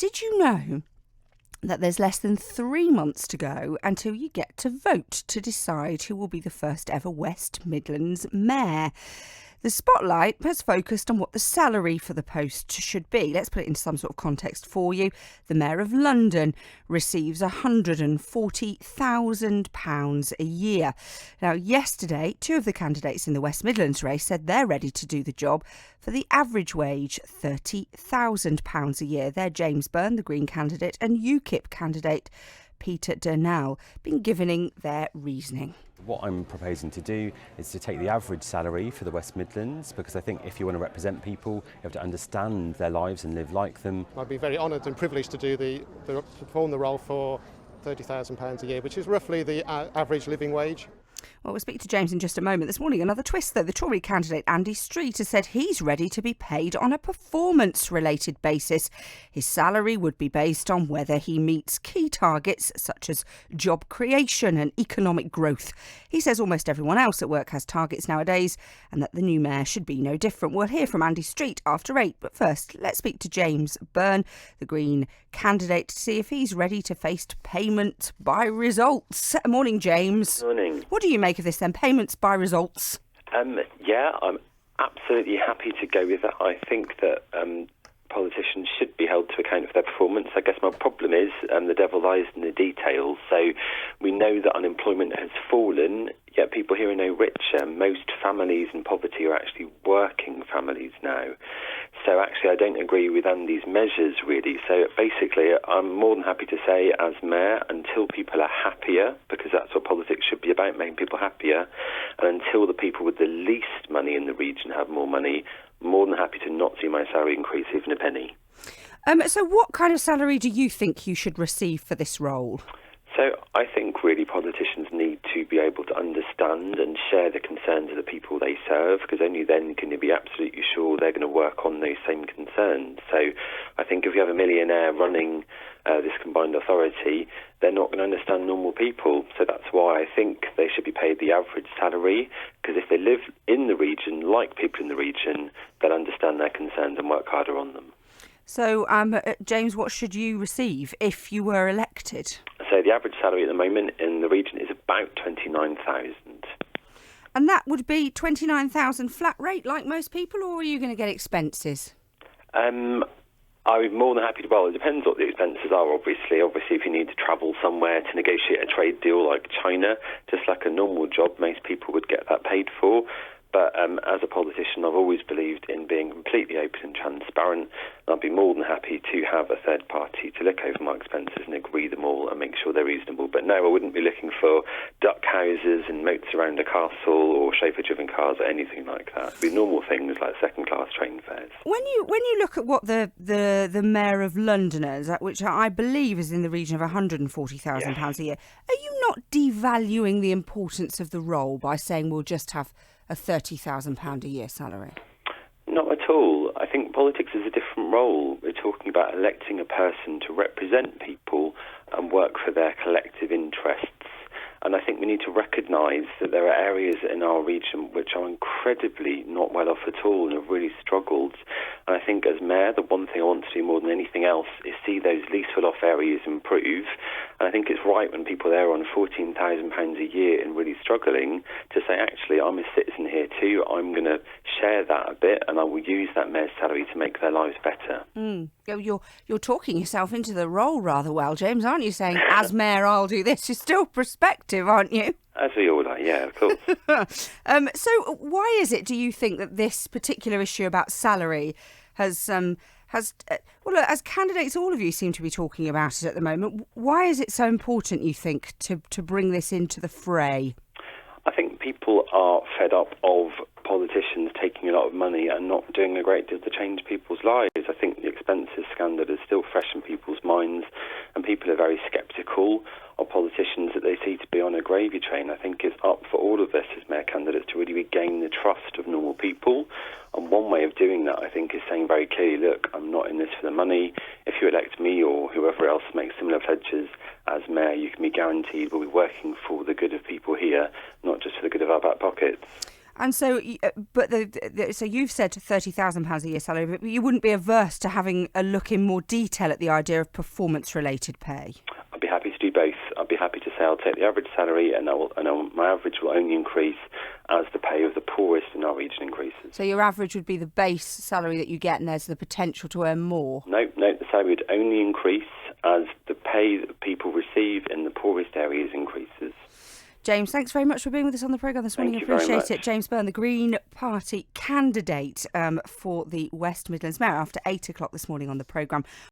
did you know that there's less than 3 months to go until you get to vote to decide who will be the first ever West Midlands mayor? The spotlight has focused on what the salary for the post should be. Let's put it into some sort of context for you. The Mayor of London receives £140,000 a year. Now, yesterday, 2 of the candidates in the West Midlands race said they're ready to do the job for the average wage, £30,000 a year. They're James Byrne, the Green candidate, and UKIP candidate Peter Durnell, been giving their reasoning. What I'm proposing to do is to take the average salary for the West Midlands, because I think if you want to represent people, you have to understand their lives and live like them. I'd be very honoured and privileged to perform the role for £30,000 a year, which is roughly the average living wage. Well, we'll speak to James in just a moment. This morning, another twist, though. The Tory candidate Andy Street has said he's ready to be paid on a performance-related basis. His salary would be based on whether he meets key targets such as job creation and economic growth. He says almost everyone else at work has targets nowadays and that the new mayor should be no different. We'll hear from Andy Street after 8. But first, let's speak to James Byrne, the Green candidate, to see if he's ready to face payment by results. Morning, James. Morning. What do you make of this then? Payments by results? Yeah, I'm absolutely happy to go with that. I think that politicians should be held to account for their performance. I guess my problem is the devil lies in the details. So we know that unemployment has fallen, yet people here are no richer. Most families in poverty are actually working families now. So actually I don't agree with Andy's measures really. So basically I'm more than happy to say as mayor, until people are happier, because that's what politics should be about, making people happier, and until the people with the least money in the region have more money, more than happy to not see my salary increase even a penny. So what kind of salary do you think you should receive for this role? So I think really politicians need to be able to understand and share the concerns of the people they serve, because only then can you be absolutely sure they're going to work on those same concerns. So I think if you have a millionaire running this combined authority, they're not going to understand normal people. So that's why I think they should be paid the average salary, because if they live in the region, like people in the region, they'll understand their concerns and work harder on them. So, James, what should you receive if you were elected? So the average salary at the moment in the region is about 29,000. And that would be 29,000 flat rate like most people, or are you going to get expenses? I'm more than happy to, well, it depends what the expenses are, obviously. Obviously, if you need to travel somewhere to negotiate a trade deal like China, just like a normal job, most people would get that paid for. But as a politician, I've always believed in being completely open and transparent. And I'd be more than happy to have a third party to look over my expenses and agree them all and make sure they're reasonable. But no, I wouldn't be looking for duck houses and moats around a castle or chauffeur-driven cars or anything like that. It'd be normal things like second-class train fares. When you look at what the Mayor of London earns, which I believe is in the region of £140,000 a year, are you not devaluing the importance of the role by saying we'll just have a £30,000 a year salary? Not at all. I think politics is a different role. We're talking about electing a person to represent people and work for their collective interests. And I think we need to recognise that there are areas in our region which are incredibly not well off at all and have really struggled. And I think as mayor, the one thing I want to do more than anything else is see those least well off areas improve. And I think it's right when people there are on £14,000 a year and really struggling to say, actually, I'm a citizen here too. I'm going to share that a bit and I will use that mayor's salary to make their lives better. You're talking yourself into the role rather well, James, aren't you? Saying, as mayor, I'll do this. You're still prospective, aren't you? As we all are, yeah, of course. So why is it, do you think, that this particular issue about salary has as candidates, all of you seem to be talking about it at the moment. Why is it so important, you think, to bring this into the fray? I think people are fed up of politicians taking a lot of money and not doing a great deal to change people's lives. I think the expenses scandal is still fresh in people's minds, and people are very sceptical of politicians that they see to be on a gravy train. I think it's up for all of us as mayor candidates to really regain the trust of normal people. And one way of doing that, I think, is saying very clearly, look, I'm not in this for the money. If you elect me or whoever else makes similar pledges as mayor, you can be guaranteed we'll be working for the good of people here, not just for the good of our back pockets. And so, so you've said £30,000 a year salary, but you wouldn't be averse to having a look in more detail at the idea of performance-related pay? I'd be happy to do both. I'd be happy to say I'll take the average salary, and my average will only increase as the pay of the poorest in our region increases. So your average would be the base salary that you get, and there's the potential to earn more? No, the salary would only increase as the pay that people receive in the poorest areas increases. James, thanks very much for being with us on the programme this morning. Thank you very Appreciate much. it. James Byrne, the Green Party candidate for the West Midlands Mayor, after 8 o'clock this morning on the programme.